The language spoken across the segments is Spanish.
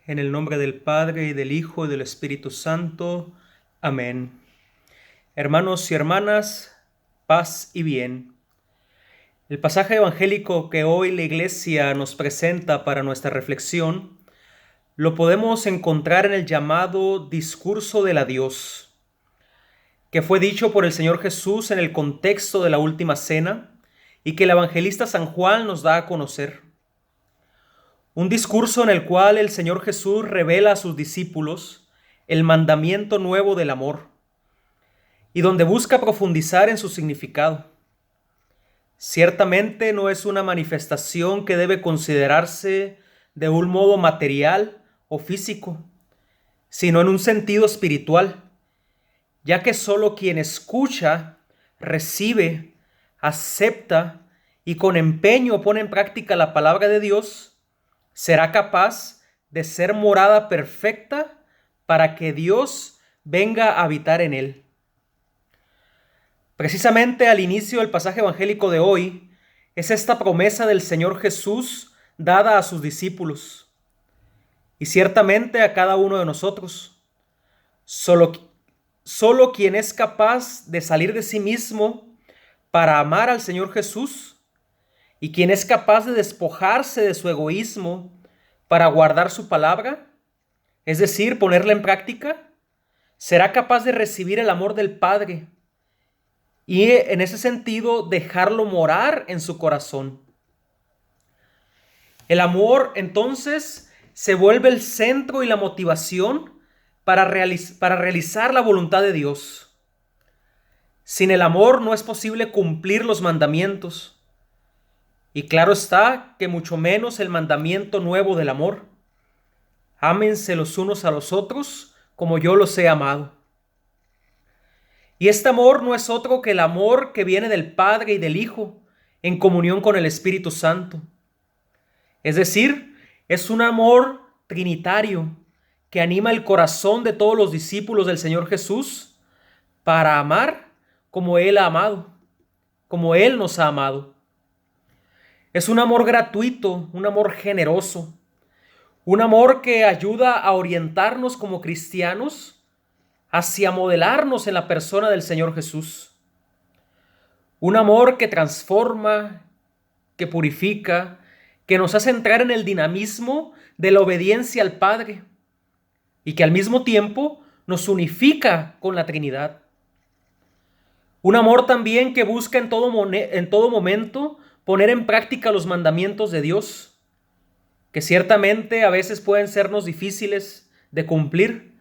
En el nombre del Padre, y del Hijo, y del Espíritu Santo. Amén. Hermanos y hermanas, paz y bien. El pasaje evangélico que hoy la Iglesia nos presenta para nuestra reflexión lo podemos encontrar en el llamado Discurso del Adiós, que fue dicho por el Señor Jesús en el contexto de la Última Cena y que el evangelista San Juan nos da a conocer. Un discurso en el cual el Señor Jesús revela a sus discípulos el mandamiento nuevo del amor y donde busca profundizar en su significado. Ciertamente no es una manifestación que debe considerarse de un modo material o físico, sino en un sentido espiritual, ya que solo quien escucha, recibe, acepta y con empeño pone en práctica la palabra de Dios, será capaz de ser morada perfecta para que Dios venga a habitar en él. Precisamente al inicio del pasaje evangélico de hoy es esta promesa del Señor Jesús dada a sus discípulos y ciertamente a cada uno de nosotros. Solo quien es capaz de salir de sí mismo para amar al Señor Jesús y quien es capaz de despojarse de su egoísmo para guardar su palabra, es decir, ponerla en práctica, será capaz de recibir el amor del Padre y en ese sentido dejarlo morar en su corazón. El amor entonces se vuelve el centro y la motivación para realizar la voluntad de Dios. Sin el amor no es posible cumplir los mandamientos. Y claro está que mucho menos el mandamiento nuevo del amor. Ámense los unos a los otros como yo los he amado. Y este amor no es otro que el amor que viene del Padre y del Hijo en comunión con el Espíritu Santo. Es decir, es un amor trinitario que anima el corazón de todos los discípulos del Señor Jesús para amar como Él ha amado, como Él nos ha amado. Es un amor gratuito, un amor generoso, un amor que ayuda a orientarnos como cristianos hacia modelarnos en la persona del Señor Jesús. Un amor que transforma, que purifica, que nos hace entrar en el dinamismo de la obediencia al Padre y que al mismo tiempo nos unifica con la Trinidad. Un amor también que busca en todo momento poner en práctica los mandamientos de Dios, que ciertamente a veces pueden sernos difíciles de cumplir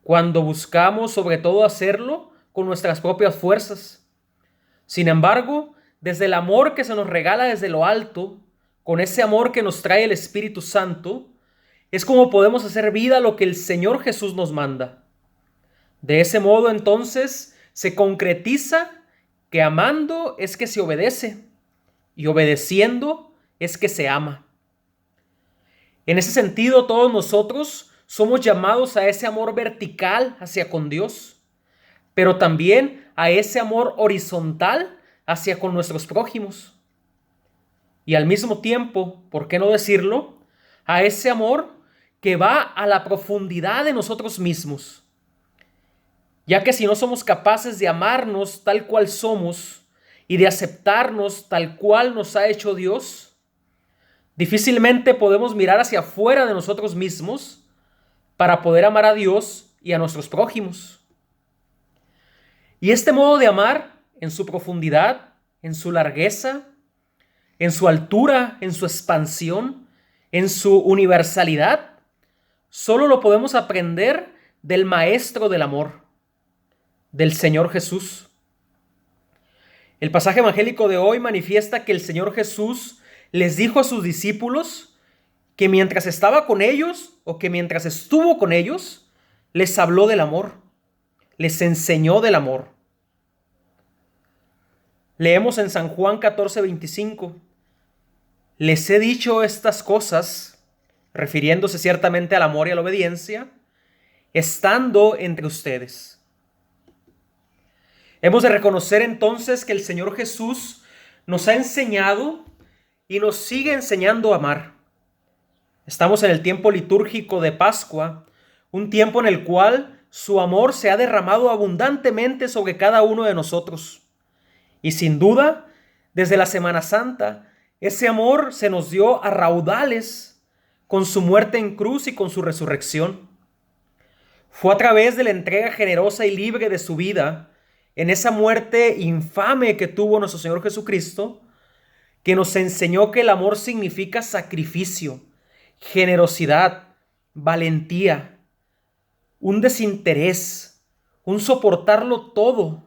cuando buscamos sobre todo hacerlo con nuestras propias fuerzas. Sin embargo, desde el amor que se nos regala desde lo alto, con ese amor que nos trae el Espíritu Santo, es como podemos hacer vida lo que el Señor Jesús nos manda. De ese modo, entonces, se concretiza que amando es que se obedece y obedeciendo es que se ama. En ese sentido, todos nosotros somos llamados a ese amor vertical hacia con Dios, pero también a ese amor horizontal hacia con nuestros prójimos. Y al mismo tiempo, ¿por qué no decirlo?, a ese amor que va a la profundidad de nosotros mismos. Ya que si no somos capaces de amarnos tal cual somos y de aceptarnos tal cual nos ha hecho Dios, difícilmente podemos mirar hacia afuera de nosotros mismos para poder amar a Dios y a nuestros prójimos. Y este modo de amar, en su profundidad, en su largueza, en su altura, en su expansión, en su universalidad, solo lo podemos aprender del Maestro del amor, del Señor Jesús. El pasaje evangélico de hoy manifiesta que el Señor Jesús les dijo a sus discípulos que mientras estaba con ellos o que mientras estuvo con ellos, les habló del amor, les enseñó del amor. Leemos en San Juan 14:25, les he dicho estas cosas, refiriéndose ciertamente al amor y a la obediencia, estando entre ustedes. Hemos de reconocer entonces que el Señor Jesús nos ha enseñado y nos sigue enseñando a amar. Estamos en el tiempo litúrgico de Pascua, un tiempo en el cual su amor se ha derramado abundantemente sobre cada uno de nosotros. Y sin duda, desde la Semana Santa, ese amor se nos dio a raudales con su muerte en cruz y con su resurrección. Fue a través de la entrega generosa y libre de su vida, en esa muerte infame que tuvo nuestro Señor Jesucristo, que nos enseñó que el amor significa sacrificio, generosidad, valentía, un desinterés, un soportarlo todo,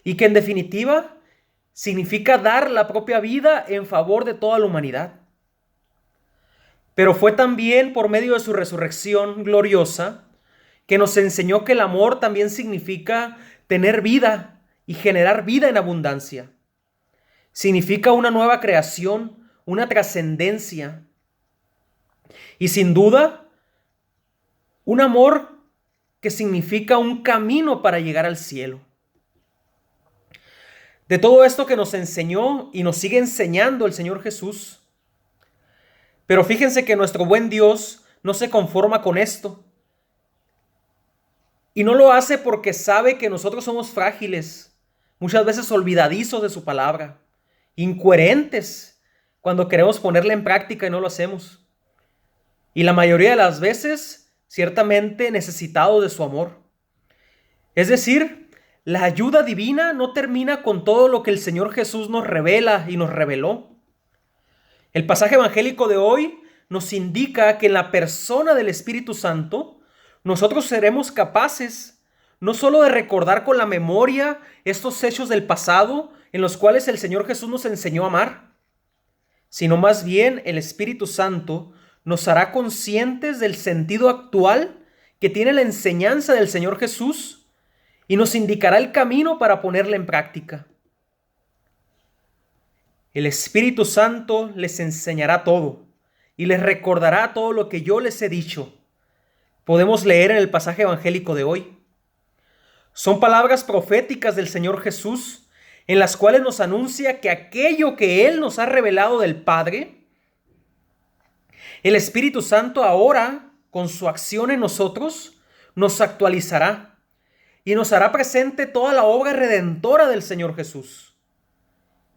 y que en definitiva significa dar la propia vida en favor de toda la humanidad. Pero fue también por medio de su resurrección gloriosa que nos enseñó que el amor también significa tener vida y generar vida en abundancia. Significa una nueva creación, una trascendencia. Y sin duda, un amor que significa un camino para llegar al cielo. De todo esto que nos enseñó y nos sigue enseñando el Señor Jesús. Pero fíjense que nuestro buen Dios no se conforma con esto. Y no lo hace porque sabe que nosotros somos frágiles, muchas veces olvidadizos de su palabra, incoherentes cuando queremos ponerla en práctica y no lo hacemos. Y la mayoría de las veces, ciertamente necesitados de su amor. Es decir, la ayuda divina no termina con todo lo que el Señor Jesús nos revela y nos reveló. El pasaje evangélico de hoy nos indica que en la persona del Espíritu Santo, nosotros seremos capaces no solo de recordar con la memoria estos hechos del pasado en los cuales el Señor Jesús nos enseñó a amar, sino más bien el Espíritu Santo nos hará conscientes del sentido actual que tiene la enseñanza del Señor Jesús y nos indicará el camino para ponerla en práctica. El Espíritu Santo les enseñará todo y les recordará todo lo que yo les he dicho. Podemos leer en el pasaje evangélico de hoy. Son palabras proféticas del Señor Jesús en las cuales nos anuncia que aquello que Él nos ha revelado del Padre, el Espíritu Santo ahora, con su acción en nosotros, nos actualizará y nos hará presente toda la obra redentora del Señor Jesús,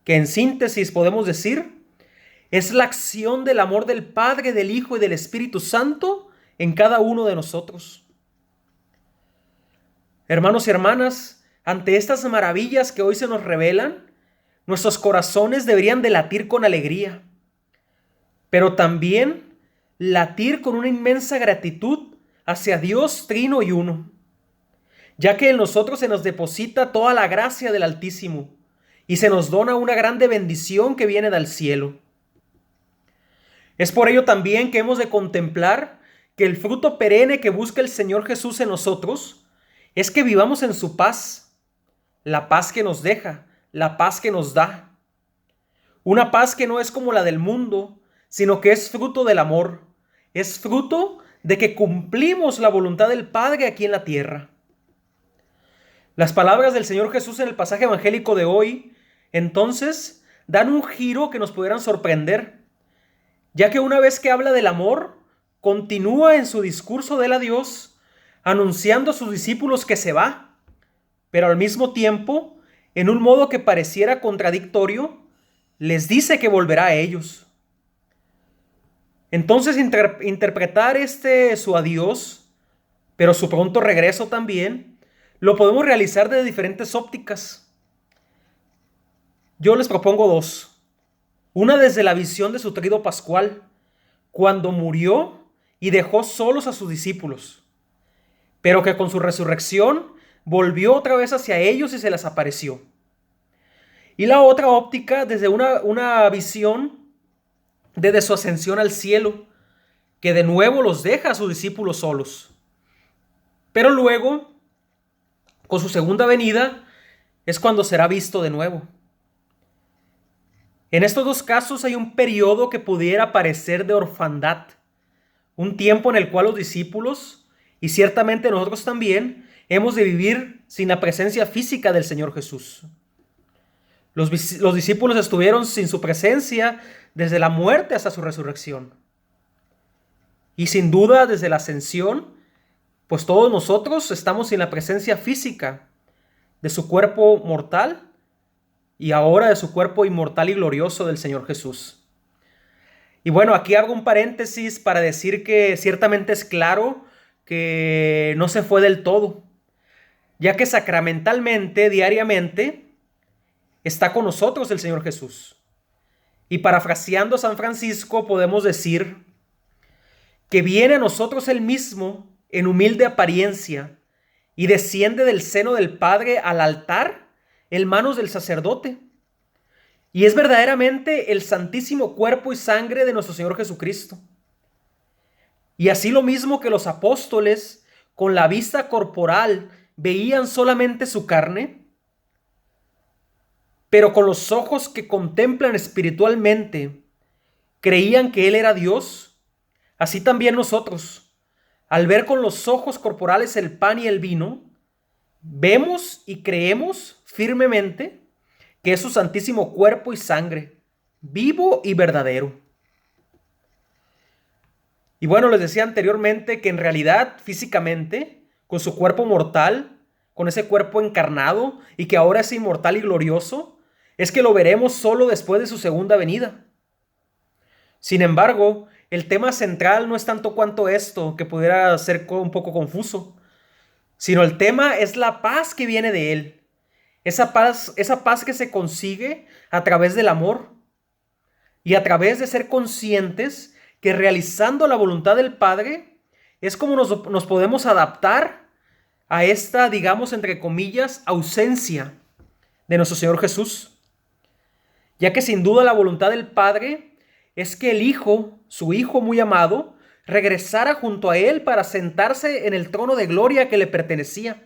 que en síntesis podemos decir, es la acción del amor del Padre, del Hijo y del Espíritu Santo en cada uno de nosotros. Hermanos y hermanas, ante estas maravillas que hoy se nos revelan, nuestros corazones deberían de latir con alegría, pero también latir con una inmensa gratitud hacia Dios Trino y Uno, ya que en nosotros se nos deposita toda la gracia del Altísimo y se nos dona una grande bendición que viene del cielo. Es por ello también que hemos de contemplar que el fruto perenne que busca el Señor Jesús en nosotros es que vivamos en su paz, la paz que nos deja, la paz que nos da. Una paz que no es como la del mundo, sino que es fruto del amor, es fruto de que cumplimos la voluntad del Padre aquí en la tierra. Las palabras del Señor Jesús en el pasaje evangélico de hoy, entonces, dan un giro que nos pudieran sorprender, ya que una vez que habla del amor, continúa en su discurso del adiós, anunciando a sus discípulos que se va, pero al mismo tiempo, en un modo que pareciera contradictorio, les dice que volverá a ellos. Entonces, interpretar su adiós, pero su pronto regreso también, lo podemos realizar de diferentes ópticas. Yo les propongo dos. Una desde la visión de su trido pascual, cuando murió y dejó solos a sus discípulos, pero que con su resurrección volvió otra vez hacia ellos y se les apareció. Y la otra óptica desde una visión desde su ascensión al cielo, que de nuevo los deja a sus discípulos solos. Pero luego, con su segunda venida, es cuando será visto de nuevo. En estos dos casos hay un periodo que pudiera parecer de orfandad, un tiempo en el cual los discípulos, y ciertamente nosotros también, hemos de vivir sin la presencia física del Señor Jesús. Los discípulos estuvieron sin su presencia desde la muerte hasta su resurrección. Y sin duda, desde la ascensión, pues todos nosotros estamos en la presencia física de su cuerpo mortal y ahora de su cuerpo inmortal y glorioso del Señor Jesús. Y bueno, aquí hago un paréntesis para decir que ciertamente es claro que no se fue del todo, ya que sacramentalmente, diariamente, está con nosotros el Señor Jesús. Y parafraseando a San Francisco, podemos decir que viene a nosotros Él mismo en humilde apariencia y desciende del seno del Padre al altar en manos del sacerdote. Y es verdaderamente el santísimo cuerpo y sangre de nuestro Señor Jesucristo. Y así lo mismo que los apóstoles con la vista corporal veían solamente su carne, pero con los ojos que contemplan espiritualmente creían que Él era Dios, así también nosotros, al ver con los ojos corporales el pan y el vino, vemos y creemos firmemente que es su santísimo cuerpo y sangre, vivo y verdadero. Y bueno, les decía anteriormente que en realidad, físicamente, con su cuerpo mortal, con ese cuerpo encarnado y que ahora es inmortal y glorioso, es que lo veremos solo después de su segunda venida. Sin embargo, el tema central no es tanto cuanto esto, que pudiera ser un poco confuso, sino el tema es la paz que viene de Él. Esa paz que se consigue a través del amor y a través de ser conscientes que realizando la voluntad del Padre es como nos podemos adaptar a esta, digamos, entre comillas, ausencia de nuestro Señor Jesús. Ya que sin duda la voluntad del Padre es que el Hijo, su Hijo muy amado, regresara junto a Él para sentarse en el trono de gloria que le pertenecía.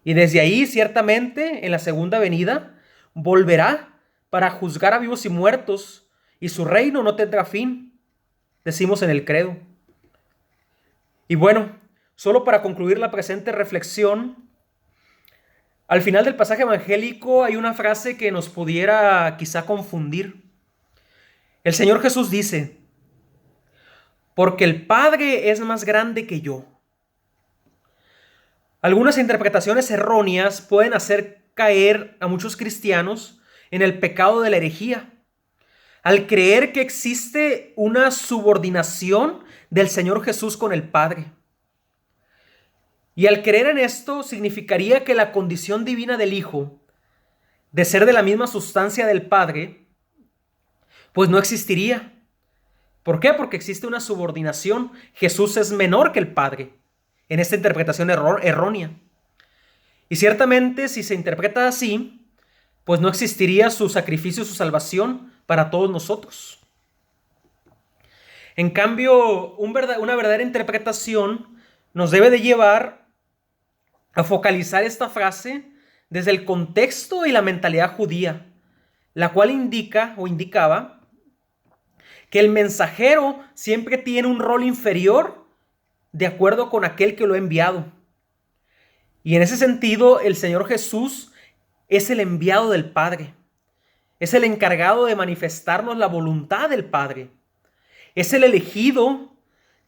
Y desde ahí, ciertamente, en la segunda venida, volverá para juzgar a vivos y muertos, y su reino no tendrá fin, decimos en el credo. Y bueno, solo para concluir la presente reflexión, al final del pasaje evangélico hay una frase que nos pudiera quizá confundir. El Señor Jesús dice, porque el Padre es más grande que yo. Algunas interpretaciones erróneas pueden hacer caer a muchos cristianos en el pecado de la herejía, al creer que existe una subordinación del Señor Jesús con el Padre. Y al creer en esto significaría que la condición divina del Hijo, de ser de la misma sustancia del Padre, pues no existiría. ¿Por qué? Porque existe una subordinación. Jesús es menor que el Padre, en esta interpretación errónea. Y ciertamente, si se interpreta así, pues no existiría su sacrificio, su salvación para todos nosotros. En cambio, una verdadera interpretación nos debe de llevar a focalizar esta frase desde el contexto y la mentalidad judía, la cual indica o indicaba que el mensajero siempre tiene un rol inferior de acuerdo con aquel que lo ha enviado. Y en ese sentido, el Señor Jesús es el enviado del Padre. Es el encargado de manifestarnos la voluntad del Padre. Es el elegido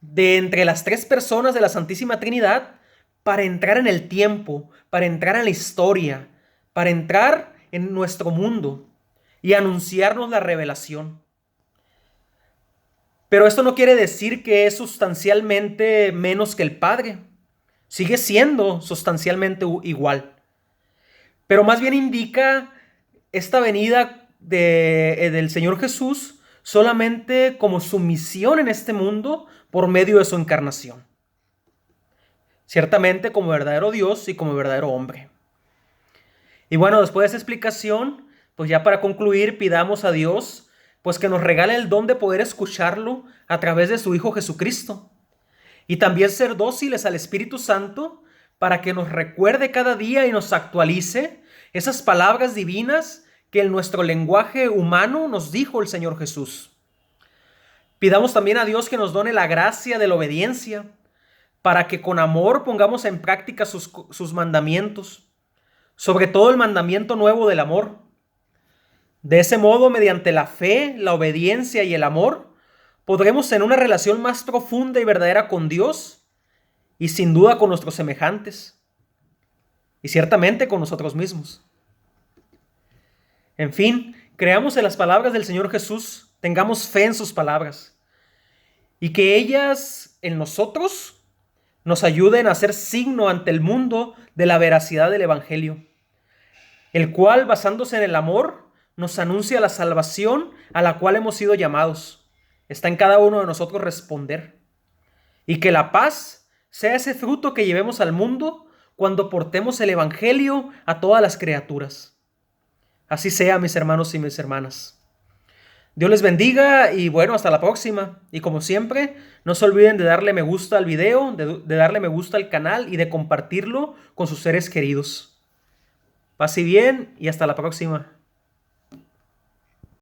de entre las tres personas de la Santísima Trinidad para entrar en el tiempo, para entrar en la historia, para entrar en nuestro mundo y anunciarnos la revelación. Pero esto no quiere decir que es sustancialmente menos que el Padre. Sigue siendo sustancialmente igual. Pero más bien indica esta venida del Señor Jesús solamente como su misión en este mundo por medio de su encarnación. Ciertamente como verdadero Dios y como verdadero hombre. Y bueno, después de esa explicación, pues ya para concluir, pidamos a Dios pues que nos regale el don de poder escucharlo a través de su Hijo Jesucristo. Y también ser dóciles al Espíritu Santo para que nos recuerde cada día y nos actualice esas palabras divinas que en nuestro lenguaje humano nos dijo el Señor Jesús. Pidamos también a Dios que nos done la gracia de la obediencia para que con amor pongamos en práctica sus mandamientos, sobre todo el mandamiento nuevo del amor. De ese modo, mediante la fe, la obediencia y el amor, podremos tener una relación más profunda y verdadera con Dios y sin duda con nuestros semejantes y ciertamente con nosotros mismos. En fin, creamos en las palabras del Señor Jesús, tengamos fe en sus palabras y que ellas en nosotros nos ayuden a ser signo ante el mundo de la veracidad del Evangelio, el cual, basándose en el amor, nos anuncia la salvación a la cual hemos sido llamados. Está en cada uno de nosotros responder. Y que la paz sea ese fruto que llevemos al mundo cuando portemos el Evangelio a todas las criaturas. Así sea, mis hermanos y mis hermanas. Dios les bendiga y bueno, hasta la próxima. Y como siempre, no se olviden de darle me gusta al video, de darle me gusta al canal y de compartirlo con sus seres queridos. Pase bien y hasta la próxima.